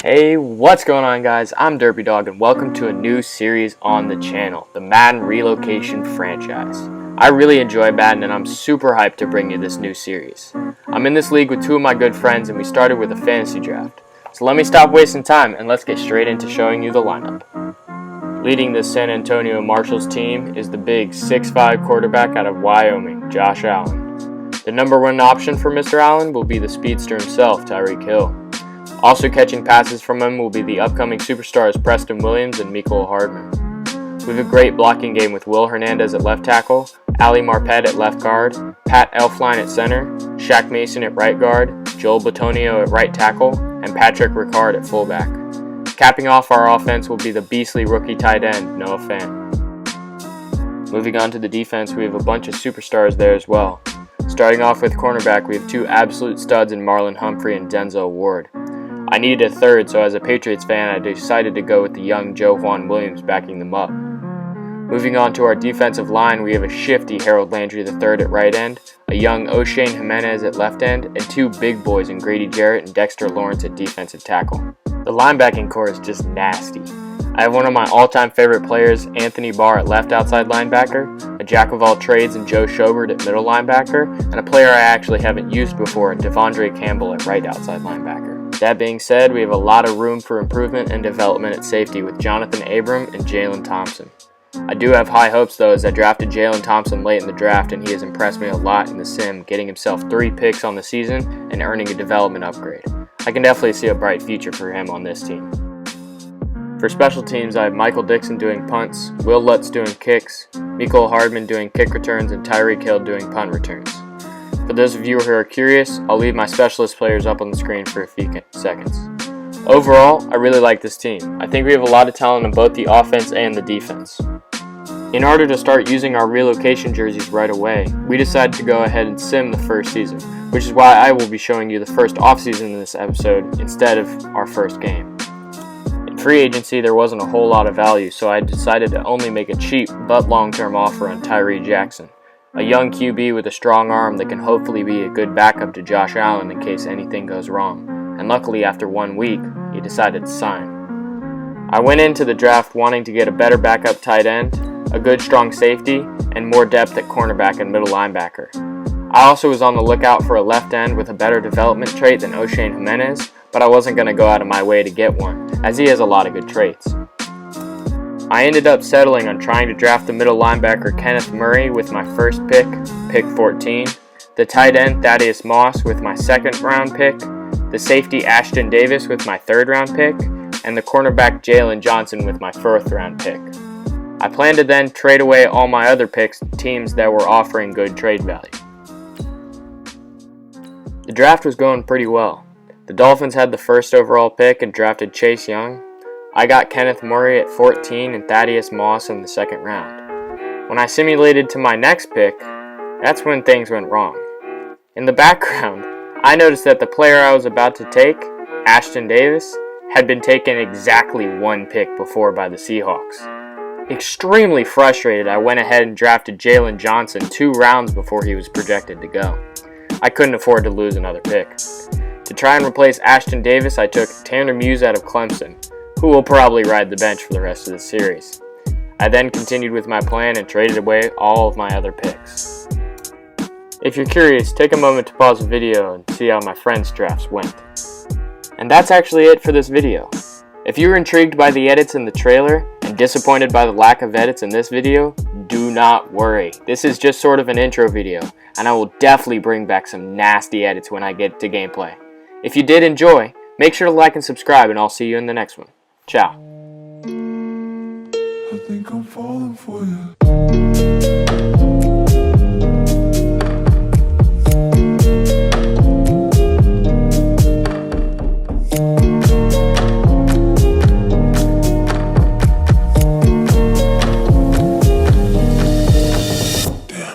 Hey, what's going on, guys? I'm Derpy Dog and welcome to a new series on the channel, the Madden Relocation franchise. I really enjoy Madden and I'm super hyped to bring you this new series. I'm in this league with two of my good friends and we started with a fantasy draft. So let me stop wasting time and let's get straight into showing you the lineup. Leading the San Antonio Marshals team is the big 6'5" quarterback out of Wyoming, Josh Allen. The number one option for Mr. Allen will be the speedster himself, Tyreek Hill. Also catching passes from him will be the upcoming superstars Preston Williams and Mecole Hardman. We have a great blocking game with Will Hernandez at left tackle, Ali Marpet at left guard, Pat Elflein at center, Shaq Mason at right guard, Joel Bitonio at right tackle, and Patrick Ricard at fullback. Capping off our offense will be the beastly rookie tight end, Noah Fant. Moving on to the defense, we have a bunch of superstars there as well. Starting off with cornerback, we have two absolute studs in Marlon Humphrey and Denzel Ward. I needed a third, so as a Patriots fan, I decided to go with the young Joe Juan Williams backing them up. Moving on to our defensive line, we have a shifty Harold Landry III at right end, a young O'Shane Jimenez at left end, and two big boys in Grady Jarrett and Dexter Lawrence at defensive tackle. The linebacking core is just nasty. I have one of my all-time favorite players, Anthony Barr at left outside linebacker, a jack of all trades in Joe Schobert at middle linebacker, and a player I actually haven't used before, Devondre Campbell at right outside linebacker. That being said, we have a lot of room for improvement and development at safety with Jonathan Abram and Jalen Thompson. I do have high hopes though, as I drafted Jalen Thompson late in the draft and he has impressed me a lot in the sim, getting himself 3 picks on the season and earning a development upgrade. I can definitely see a bright future for him on this team. For special teams, I have Michael Dixon doing punts, Will Lutz doing kicks, Mecole Hardman doing kick returns, and Tyreek Hill doing punt returns. For those of you who are curious, I'll leave my specialist players up on the screen for a few seconds. Overall, I really like this team. I think we have a lot of talent in both the offense and the defense. In order to start using our relocation jerseys right away, we decided to go ahead and sim the first season, which is why I will be showing you the first offseason in this episode instead of our first game. In free agency, there wasn't a whole lot of value, so I decided to only make a cheap but long-term offer on Tyree Jackson, a young QB with a strong arm that can hopefully be a good backup to Josh Allen in case anything goes wrong. And luckily, after 1 week, he decided to sign. I went into the draft wanting to get a better backup tight end, a good strong safety, and more depth at cornerback and middle linebacker. I also was on the lookout for a left end with a better development trait than O'Shane Jimenez, but I wasn't going to go out of my way to get one, as he has a lot of good traits. I ended up settling on trying to draft the middle linebacker Kenneth Murray with my first pick, pick 14, the tight end Thaddeus Moss with my second round pick, the safety Ashton Davis with my third round pick, and the cornerback Jalen Johnson with my fourth round pick. I plan to then trade away all my other picks to teams that were offering good trade value. The draft was going pretty well. The Dolphins had the first overall pick and drafted Chase Young. I got Kenneth Murray at 14 and Thaddeus Moss in the second round. When I simulated to my next pick, that's when things went wrong. In the background, I noticed that the player I was about to take, Ashton Davis, had been taken exactly 1 pick before by the Seahawks. Extremely frustrated, I went ahead and drafted Jalen Johnson 2 rounds before he was projected to go. I couldn't afford to lose another pick. To try and replace Ashton Davis, I took Tanner Muse out of Clemson, who will probably ride the bench for the rest of the series. I then continued with my plan and traded away all of my other picks. If you're curious, take a moment to pause the video and see how my friends' drafts went. And that's actually it for this video. If you were intrigued by the edits in the trailer and disappointed by the lack of edits in this video, do not worry. This is just sort of an intro video, and I will definitely bring back some nasty edits when I get to gameplay. If you did enjoy, make sure to like and subscribe, and I'll see you in the next one. Ciao. I think I'm falling for you.